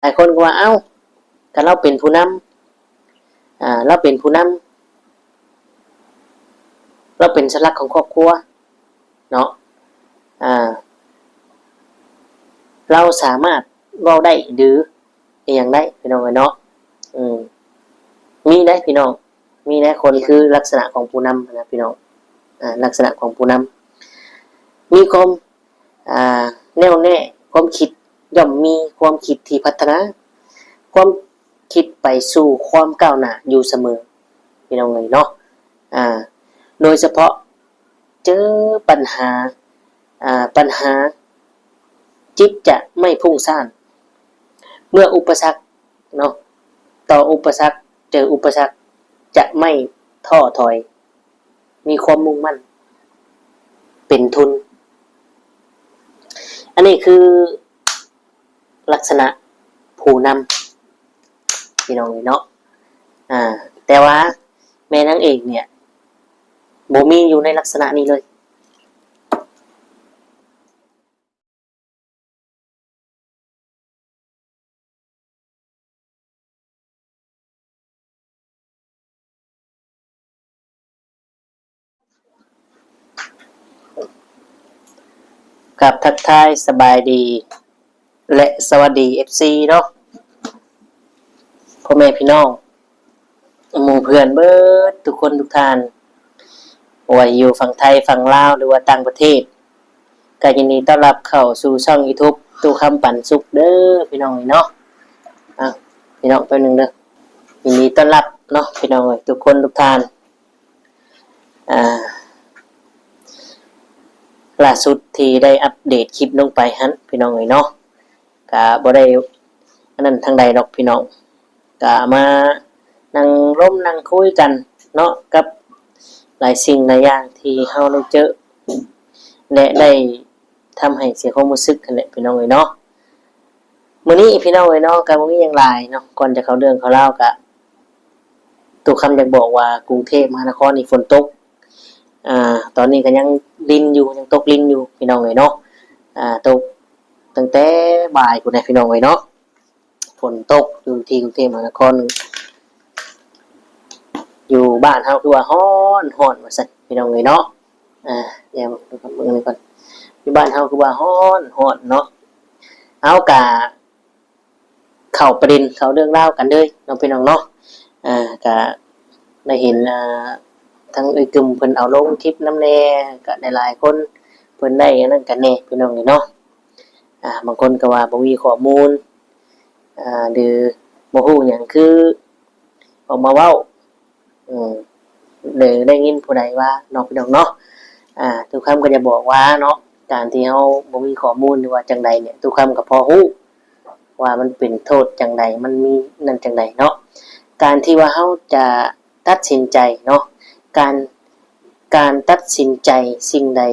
ลายคนก็ว่าเอ้าถ้าเราเป็นผู้นำเราเป็นผู้นำเราเป็นเสาหลักของครอบครัวเนาะเราสามารถเว้าได้หรืออย่างได้พี่น้องเนาะมีได้พี่น้องมีได้คนคือลักษณะของผู้นำนะพี่น้องลักษณะของผู้นำมีความแน่วแน่ความคิดย่อมมีความคิดที่พัฒนาความคิดไปสู่ความก้าวหน้าอยู่เสมอพี่น้องเนาะโดยเฉพาะเจอปัญหาจิตจะไม่พุ่งซ่านเมื่ออุปสรรคเนาะต่ออุปสรรคเจออุปสรรคจะไม่ท้อถอยมีความมุ่งมั่นเป็นทุนอันนี้คือลักษณะผู้นำพี่น้องเนาะแต่ว่าแม่นางเอกเนี่ยบ่มีอยู่ในลักษณะนี้เลยกับทักทายสบายดีและสวัสดี FC เนาะพ่อแม่พี่น้องหมู่เพื่อนเบิดทุกคนทุกท่านว่าอยู่ฝั่งไทยฝั่งลาวหรือว่าต่างประเทศก็ยินดีต้อนรับเข้าสู่ช่อง YouTube ตู้คำปันสุขเด้อพี่น้องเนาะพี่น้องแป๊บนึงเด้อยินดีต้อนรับเนาะพี่น้องทุกคนทุกท่านล่าสุดที่ได้อัปเดตคลิปลงไปฮั่นพี่น้องเนาะก็บ่ได้อันนั้นทางใดดอกพี่น้องก็มานั่งร่มนั่งคุยกันเนาะกับหลายสิ่งหลายอย่างที่เฮาได้เจอและได้ทำให้เสียความรู้สึกกันแหละพี่น้องเนาะมื้อนี้พี่น้องเนาะก็บ่มีหยังหลายเนาะก่อนจะเข้าเรื่องเข้าราวก็ตู่คำอยากบอกว่ากรุงเทพมหานครนี่ฝนตกตอนนี้ก็ยังลินอยู่ยังตกลินอยู่พี่น้องเนาะตกตั้งแต่บ่ายพุ่นน่ะพี่น้องเนาะฝนตกอยู่ที่กรุงเทพมหานครอยู่บ้านเฮาคือว่าร้อนว่าซั่นพี่น้องเนาะเดี๋ยวดูกับมือนี้ก่อนอยู่บ้านเฮาคือว่าร้อนเนาะเอากะเข้าประเด็นเข้าเรื่องราวกันเลยน้องพี่น้องเนาะกะได้เห็นทั้งกลุ่มเพิ่นเอาลงคลิปน้ำแน่ก็ได้หลายคนเพิ่นได้อันนั้นกันแน่พี่น้องเนาะบางคนก็ว่าบ่มีข้อมูลหรือบ่ฮู้หยังคือออกมาเว้าหรือได้ยินผู้ใดว่าน้องพี่น้องเนาะทุกคำก็จะบอกว่าเนาะการที่เฮาบ่มีข้อมูลหรือว่าจังใดเนี่ยทุกคำก็พอฮู้ว่ามันเป็นโทษจังใดมันมีนั่นจังใดเนาะการที่ว่าเฮาจะตัดสินใจเนาะการตัดสินใจสิ่งใด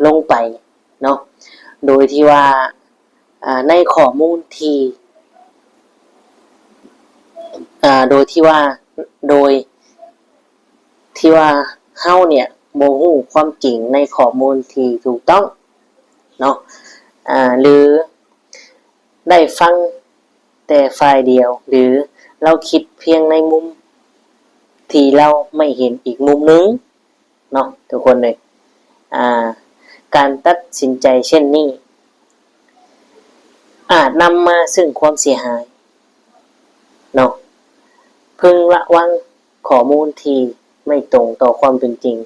ลงไปเนาะโดยที่ว่าในข้อมูลที่โดยที่ว่าเฮาเนี่ยบ่ฮู้ความจริงในข้อมูลที่ถูกต้องเนาะหรือได้ฟังแต่ฝ่ายเดียวหรือเราคิดเพียงในมุมที่เราไม่เห็นอีกมุมนึงเนาะทุกคนเลยการตัดสินใจเช่นนี้อาจนำมาซึ่งความเสียหายเนาะพึงระวังข้อมูลที่ไม่ตรงต่อความเป็นจริง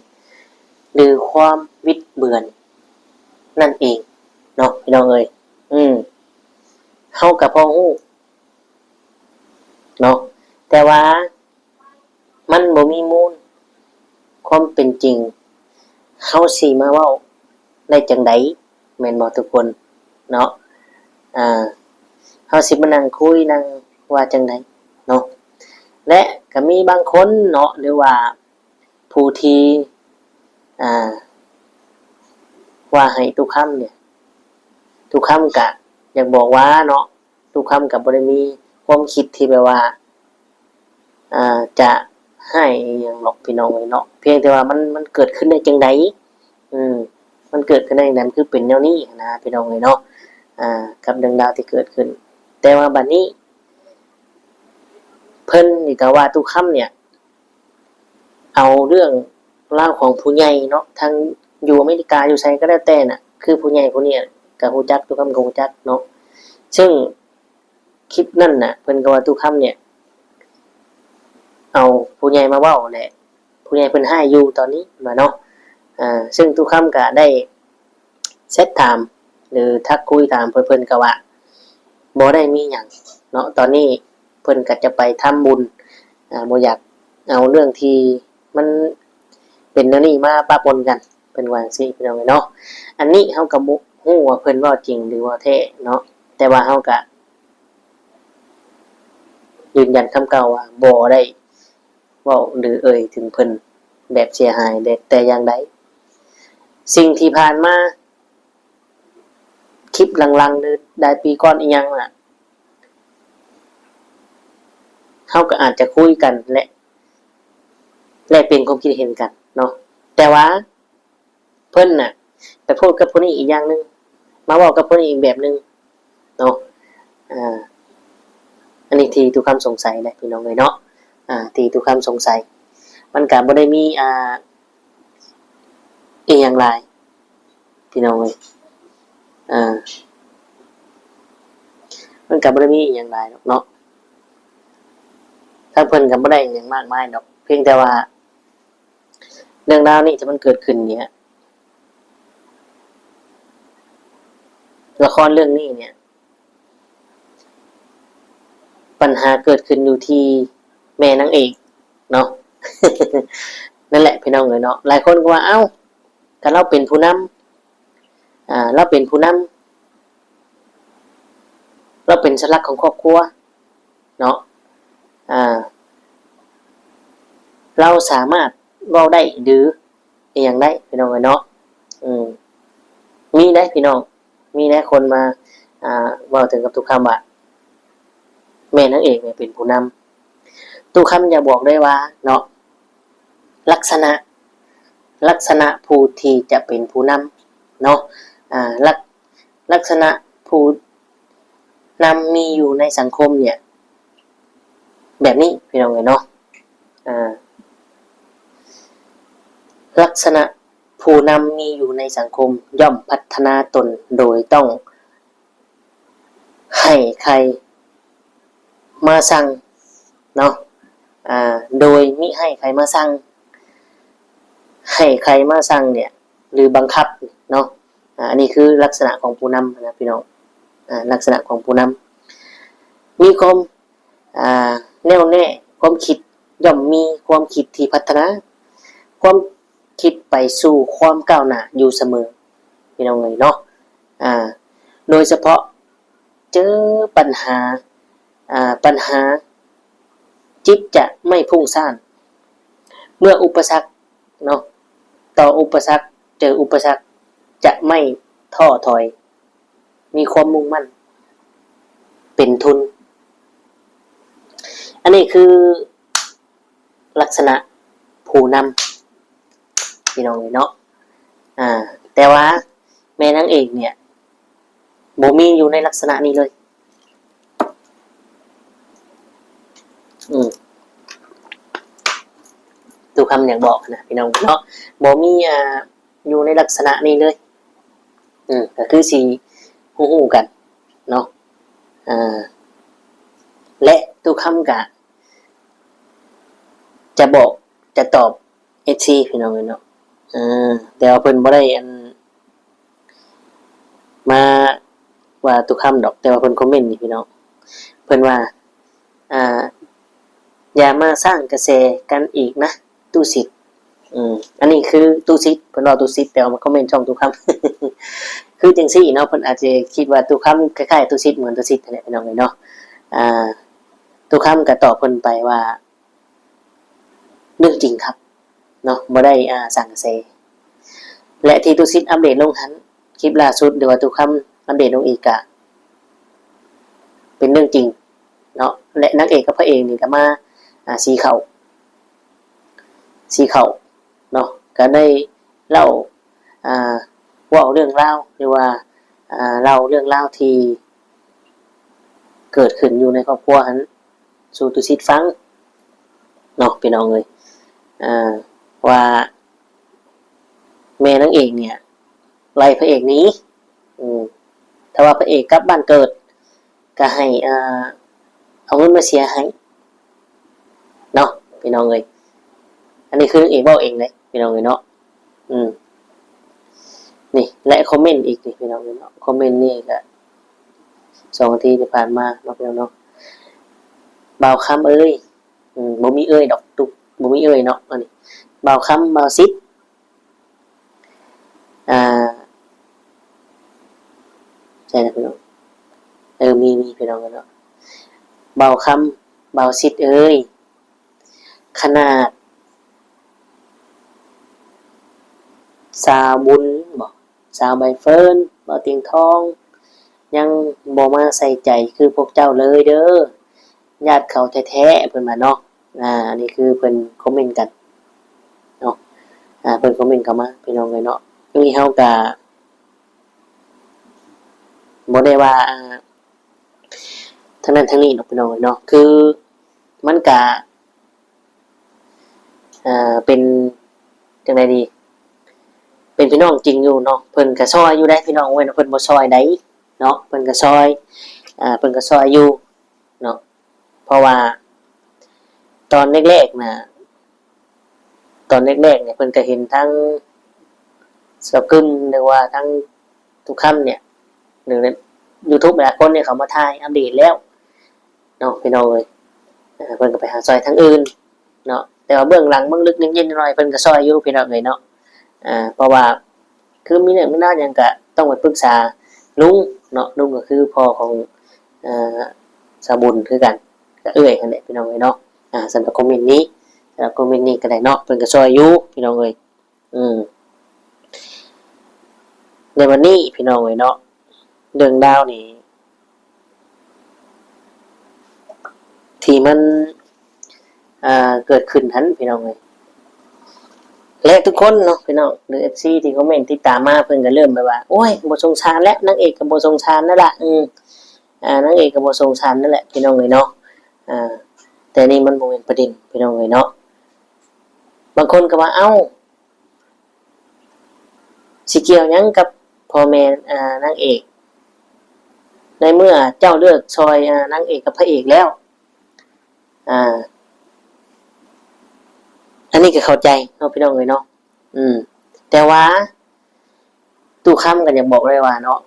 หรือความบิดเบือนนั่นเองเนาะพี่น้องเอ้ยเฮากับพ่อฮู้เนาะแต่ว่ามันบ่มีมูลความเป็นจริงเฮาสิมาเว้าได้จังได๋แม่นบ่ทุกคนเนาะเฮาสิมานั่งคุยนั่งว่าจังได๋เนาะและก็มีบางคนเนาะหรือว่าผู้ที่ว่าให้ทุกคำเนี่ยทุกคำก็อยากบอกว่าเนาะทุกคำก็บ่ได้มีความคิดที่แบบว่าจะให้อย่างหรอกพี่น้องเนาะเพียงแต่ว่ามันเกิดขึ้นได้จังได๋มันเกิดขึ้นได้จังได๋คือเป็นแนวนี้นะพี่น้องเนาะกับเรื่องราวที่เกิดขึ้น แต่ว่าบัดนี้เพิ่นนี่ก็ว่าตุคำเนี่ยเอาเรื่องราวของผู้ใหญ่เนาะทางอยู่อเมริกาอยู่ไสก็แล้วแต่น่ะคือผู้ใหญ่ผู้นี้ก็ฮู้จักตุคำก็ฮู้จักเนาะซึ่งคลิปนั่นน่ะเพิ่นก็ว่าตุคำเนี่ยเอาผู้ใหญ่มาเว้าแหละผู้ใหญ่เพิ่นให้อยู่ตอนนี้ว่าเนาะซึ่งตุคำก็ได้เซตถามหรือทักคุยถามเพิ่นก็ว่าบ่ได้มีหยังเนาะตอนนี้เพิ่นก็จะไปทำบุญบ่อยากเอาเรื่องที่มันเป็นอันนี้มาปะปนกันเพิ่นว่าจังซี่พี่น้องเนาะอันนี้เฮาก็บ่ฮู้ว่าเพิ่นเว้าจริงหรือว่าแท้เนาะแต่ว่าเฮาก็ยืนยันคำเก่าว่าบ่ได้เว้าหรือเอ่ยถึงเพิ่นแบบเสียหายแต่อย่างใดสิ่งที่ผ่านมาคลิปหลังๆหรือได้ปีก่อนอีหยังน่ะเฮาก็อาจจะคุยกันและเป็นความคิดเห็นกันเนาะแต่ว่าเพิ่นน่ะไปพูดกับผู้นี้อีกอย่างนึงมาเว้ากับผู้นี้อีกแบบนึงเนาะอันนี้ที่ทุกคำสงสัยแหละพี่น้องเอ้ยเนาะที่ทุกคำสงสัยมันก็บ่ได้มีอีหยังหลายพี่น้องเอ้ยมันก็บ่ได้มีอีหยังหลายเนาะถ้าเพิ่นก็บ่ได้หยังมากมายดอกเพียงแต่ว่าเรื่องราวนี้ที่มันเกิดขึ้นเนี่ยละครเรื่องนี้เนี่ยปัญหาเกิดขึ้นอยู่ที่แม่นางเอกเนาะ นั่นแหละพี่น้องเอ้ยเนาะหลายคนก็ว่าเอ้าถ้าเราเป็นผู้นำเราเป็นผู้นำเราเป็นเสาหลักของครอบครัวเนาะเราสามารถเว้าได้หรืออีหยังได้พี่น้องเอ้ยเนาะมีได้พี่น้องมีได้คนมาเว้าถึงกับทุกคำว่าแม่นางเอกเนี่ยเป็นผู้นำทุกคำอย่าบอกได้ว่าเนาะลักษณะผู้ที่จะเป็นผู้นำเนาะลักษณะผู้นำมีอยู่ในสังคมเนี่ยแบบนี้พี่น้องเอ้ยเนาะลักษณะผู้นำมีอยู่ในสังคมย่อมพัฒนาตนโดยต้องให้ใครมาสั่งเนาะโดยมิให้ใครมาสั่งให้ใครมาสั่งเนี่ยหรือบังคับเนาะอันนี้คือลักษณะของผู้นำนะพี่น้องลักษณะของผู้นำมีความแน่วแน่ความคิดย่อมมีความคิดที่พัฒนาความคิดไปสู่ความก้าวหน้าอยู่เสมอพี่น้องเนาะโดยเฉพาะเจอปัญหาจิตจะไม่พุ่งซ่านเมื่ออุปสรรคเนาะต่ออุปสรรคเจออุปสรรคจะไม่ท้อถอยมีความมุ่งมั่นเป็นทุนอันนี้คือลักษณะผู้นำพี่น้องเนาะแต่ว่าแม่นางเอกเนี่ยบ่มีอยู่ในลักษณะนี้เลยทุกคำอย่างบอกนะพี่น้องเนาะบ่มีอยู่ในลักษณะนี้เลยก็คือสีฮู้กันเนาะและทุกคำกะจะบอกจะตอบFCพี่น้องเนาะแต่ว่าเพิ่นบ่ได้มาว่าทุกคำดอกแต่ว่าเพิ่นคอมเมนต์นี่พี่น้องเพิ่นว่าอย่ามาสร้างกระแสกันอีกนะตู้สิทธิ์อันนี้คือตู้ซิดเพิ่นว่าตู้ซิดแต่ว่ามันคอมเมนต์ช่องตู้คำคือจังซี่เนาะเพิ่นอาจจะคิดว่าตู้คำคล้ายๆตู้ซิดเหมือนตู้ซิดนั่นแหละพี่น้องเนาะตู้คำก็ตอบเพิ่นไปว่าเรื่องจริงครับเนาะบ่ได้สร้างกระแสและที่ตู้ซิดอัปเดตลงหันคลิปล่าสุดหรือว่าตู้คำอัปเดตลงอีกก็เป็นเรื่องจริงเนาะและนางเอกกับพระเอกนี่ก็มาสีเขาเนาะก็ได้เล่าว่าเรื่องเล่าหรือว่าเล่าเรื่องเล่าที่ เกิดขึ้นอยู่ในครอบครัวหันสู่ตุสิตฟังเนาะพี่น้องเลยว่าแม่นางเอกเนี่ยไล่พระเอกหนี้ถ้าว่าพระเอกกลับบ้านเกิดก็ให้เอาเงินมาเสียให้เนาะพี่น้องเลยอันนี้คือนางเอกบอกเองเลยพี่น้องเลยเนาะนี่และคอมเมนต์อีกนี่พี่น้องเลยเนาะคอมเมนต์นี่ก็2 นาทีที่ผ่านมาเนาะพี่น้องเนาะบ่าวคำเอ้ยบ่มีเอ้ยดอกตุกบ่มีเอ้ยเนาะอันนี้บ่าวคำบ่าวซิดใช่นะพี่น้องมีพี่น้องเนาะบ่าวคำบ่าวซิดเอ้ยขนาดสาวบุญบอกสาวใบเฟิร์นบ่าวเตียงทองยังบ่มาใส่ใจคือพวกเจ้าเลยเด้อญาติเขาแท้ๆเพิ่นมาเนาะอันนี้คือเพิ่นคอมเมนต์กันเนาะเพิ่นคอมเมนต์เข้ามาพี่น้องเลยเนาะนี่เฮาก็บ่ได้ว่าทั้งนั้นทั้งนี้เนาะพี่น้องเนาะคือมันก็เป็นจังได๋ดีเป็นพี่น้องจริงอยู่เนาะเพิ่นก็ซอยอยู่ได้พี่น้องเว้ยเพิ่นบ่ซอยได้เนาะเพิ่นก็ซอยเพิ่นก็ซอยอยู่เนาะเพราะว่าตอนแรกๆน่ะเนี่ยเพิ่นก็เห็นทั้งสกึมหรือว่าทั้งทุกคำเนี่ยหรือใน YouTube หลายคนเนี่ยเขามาถ่ายอัปเดตแล้วเนาะพี่น้องเอ้ยเพิ่นก็ไปหาซอยทั้งอื่นเนาะแต่ว่าเบื้องหลังเบื้องลึกนิดๆหน่อยๆเพิ่นก็ซอยอยู่พี่น้องเอ้ยเนาะเพราะว่าคือมีเนี่ยไม่น่ายังก็ต้องไปปรึกษาลุงเนาะลุงก็คือพ่อของสาบุญคือกันก็เอื้อยกันแหละพี่น้องเอ้ยเนาะสำหรับคอมเมนต์นี้ก็ได้เนาะเพิ่นก็ซอยอยู่พี่น้องเอ้ยในวันนี้พี่น้องเอ้ยเนาะเรื่องดาวนี่ที่มันเกิดขึ้นทันพี่น้องเอ้ยและทุกคนเนาะพี่น้องหรือ FC ที่คอมเมนต์ติดตามมาเพิ่นก็เริ่มแบบว่าโอ้ยบ่สงสารแล้วนางเอกก็บ่สงสารนั่นล่ะนางเอกก็บ่สงสารนั่นแหละพี่น้องเอ้ยเนาะแต่นี่มันบ่เป็นประเด็นพี่น้องเอ้ยเนาะบางคนก็ว่าเอ้าสิเกี่ยวหยังกับพ่อแม่นางเอกในเมื่อเจ้าเลือกซอยนางเอกกับพระเอกแล้วอันนี้ก็เข้าใจเนาะพี่น้องเอ้ยเนาะแต่ว่าตู้ค้ำกันอยากบอกเลยว่าเนาะ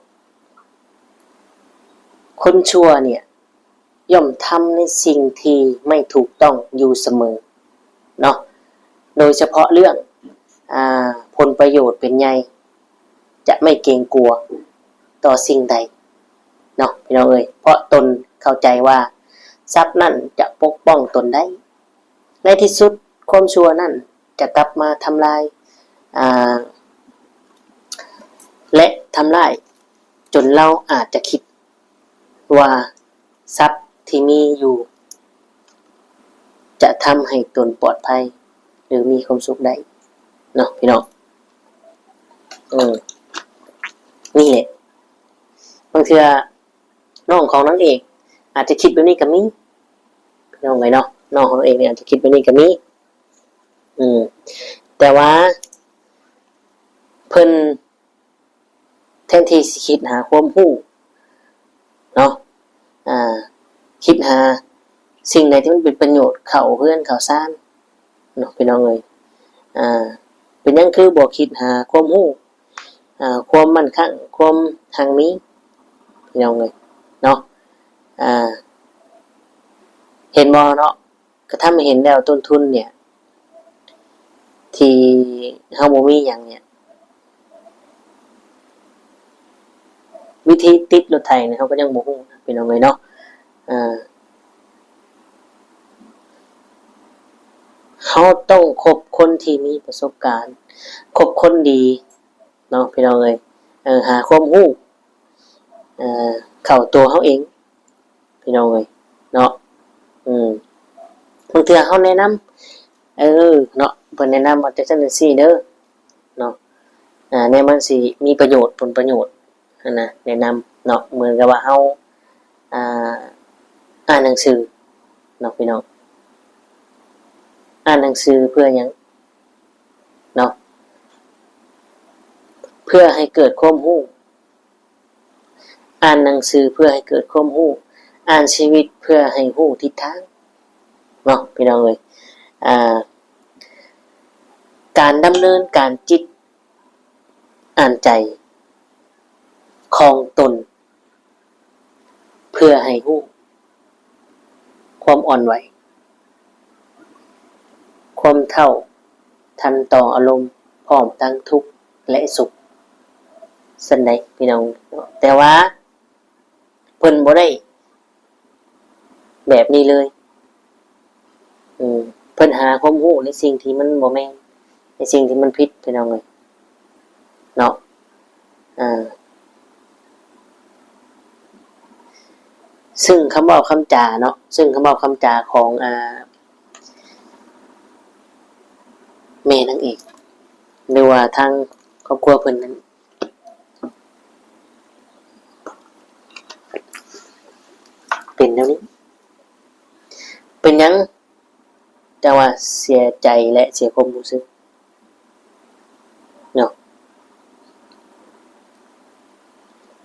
คนชั่วเนี่ยย่อมทำในสิ่งที่ไม่ถูกต้องอยู่เสมอเนาะโดยเฉพาะเรื่องผลประโยชน์เป็นไงจะไม่เกรงกลัวต่อสิ่งใดเนาะพี่น้องเอ้ยเพราะตนเข้าใจว่าทรัพย์นั่นจะปกป้องตนได้ในที่สุดความชั่วนั่นจะกลับมาทำลายและทำลายจนเราอาจจะคิดว่าทรัพย์ที่มีอยู่จะทำให้ตนปลอดภัยหรือมีความสุขได้เนาะพี่น้องนี่แหละบางทีน้องของนางเอกอาจจะคิดแบบนี้กับมีพี่น้องไงเนาะน้องของนางเอกเนี่ยอาจจะคิดแบบนี้กับมีแต่ว่าเพิ่นแทนที่สิคิดหาความรู้เนาะคิดหาสิ่งใดที่มันเป็นประโยชน์เข้าเพื่อนเข้าซ่านเนาะพี่น้องเอ้ยเป็นหยังคือบ่คิดหาความรู้ความมั่นคงความทางนี้พี่น้องเอ้ยเนาะเห็นบ่เนาะก็ทำให้เห็นแล้วต้นทุนเนี่ยที่เฮาบ่มีหยังเนี่ยวิธีติดรถไถเนี่ยเฮาก็ยังบ่ฮู้พี่น้องเอ้ยเนาะเขาต้องคบคนที่มีประสบการณ์คบคนดีเนาะพี่น้องเอ้ยหาความรู้เข้าตัวเขาเองพี่น้องเอ้ยเนาะบางเทื่อเขาแนะนำเนาะเพิ่นแนะนำว่าจังซั่นจังซี่เด้อเนาะเนี่ยมันสิมีประโยชน์ผลประโยชน์นะแนะนำเนาะเหมือนกับว่าเฮา อ่านหนังสือเนาะพี่น้องอ่านหนังสือเพื่อหยังเนาะเพื่อให้เกิดความรู้อ่านหนังสือเพื่อให้เกิดความรู้อ่านชีวิตเพื่อให้รู้ทิศทางเนาะพี่น้องเอ้ยการดำเนินการจิตอ่านใจของตนเพื่อให้รู้ความอ่อนไหวความเท่าทันต่ออารมณ์พร้อมทั้งทุกข์และสุขสันใดพี่น้องแต่ว่าเพิ่นบ่ได้แบบนี้เลยเพิ่นหาความรู้ในสิ่งที่มันบ่แม่นในสิ่งที่มันผิดพี่น้องเอ้ยเนาะซึ่งคำเว้าคำจาเนาะซึ่งคำเว้าคำจาของแม่นางเอกหรือว่าทางครอบครัวเพิ่นนั้นเป็นแนวนี้เป็นหยังแต่ว่าเสียใจและเสียความรู้สึกเนาะ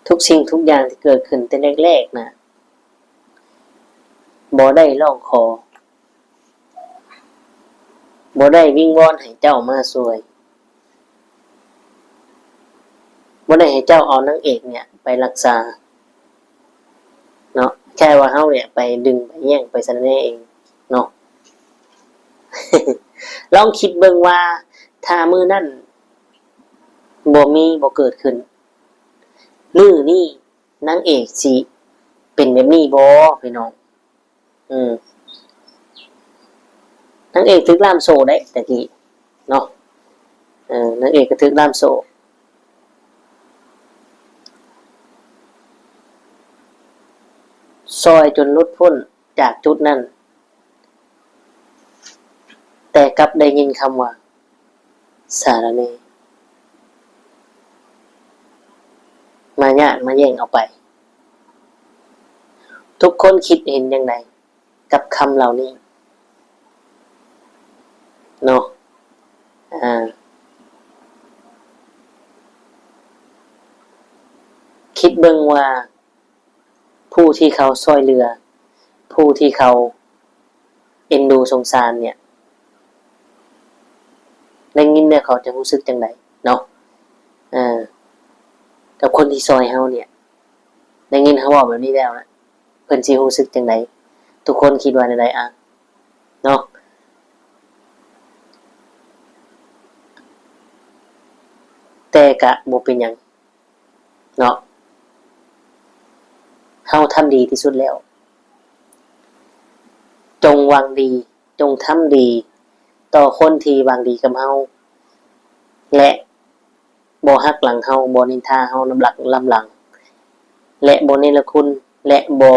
ทุกสิ่งทุกอย่างที่เกิดขึ้นแต่แรกๆนะบ่ได้ร้องขอบ่ได้วิงวอนให้เจ้ามาช่วยบ่ได้ให้เจ้าเอานางเอกเนี่ยไปรักษาเนาะแค่ว่าเฮาเนี่ยไปดึงไปแย่งไปซะนั่นเองเนาะ ลองคิดเบิ่งว่าถ้ามื้อนั้นบ่เกิดขึ้นมื้อนี้นางเอกสิเป็นแบบนี้บ่พี่น้องนางเอกถึกล่ามโซ่ได้ตะกี้เนาะนางเอกก็ถึกล่ามโซ่ซอยจนหลุดพ้นจากจุดนั้นแต่กลับได้ยินคำว่าสารเนมาญาติมาแย่งเอาไปทุกคนคิดเห็นอย่างไรกับคำเหล่านี้เนาะคิดเบิ่งว่าผู้ที่เขาช่วยเหลือผู้ที่เขาเอ็นดูสงสารเนี่ยได้ยินเนี่ยเขาจะรู้สึกจังไดเนาะกับคนที่ซอยเฮาเนี่ยได้ยินเขาบอกแบบนี้แล้วนะเพิ่นสิรู้สึกจังไดทุกคนคิดว่าจังไดเนาะแต่ก็บ่เป็นหยังเนาะเฮาทำดีที่สุดแล้วจงหวังดีจงทำดีต่อคนที่หวังดีกับเฮาและบ่ฮักหลังเฮาบ่นินทาเฮานำหลังล้ำหลังและบ่เนรคุณและบ่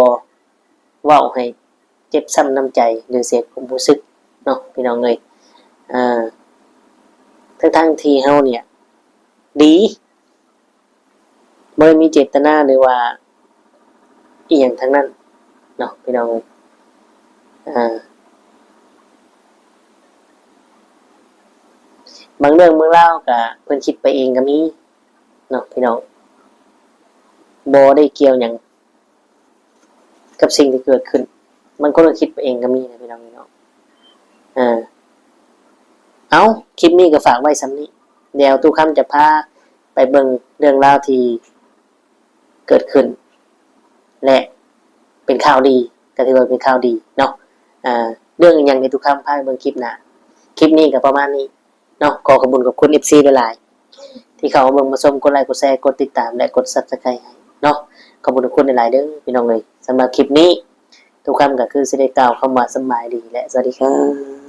เว้าให้เจ็บช้ำน้ำใจหรือเสียความรู้สึกเนาะพี่น้องเอ้ยทั้งที่เฮาเนี่ยดีบ่ได้มีเจตนาหรือว่าอีหยังทั้งนั้นเนาะพี่น้องบางเรื่องบางเล่าก็เพิ่นคิดไปเองก็มีเนาะพี่น้องบ่ได้เกี่ยวหยังกับสิ่งที่เกิดขึ้นมันก็คิดไปเองก็มีนะพี่น้องเนาะเอาคลิปนี้ก็ฝากไว้ซ้ำนี้เดี๋ยวตู้คำจะพาไปเบิ่งเรื่องราวที่เกิดขึ้นและเป็นข่าวดีก็ถือว่าเป็นข่าวดีเนาะเรื่องอย่างในตู้คำพาไปเบิ่งคลิปหน้าคลิปนี้ก็ประมาณนี้เนาะขอขอบคุณFC หลายๆที่เขามาเบิ่งมาชมกดไลค์กดแชร์กดติดตามและกด Subscribe ให้เนาะขอบคุณหลายๆเด้อพี่น้องเอ้ยสำหรับคลิปนี้ทุกคำก็คือสิได้กล่าวคำว่าสบายดีและสวัสดีครับ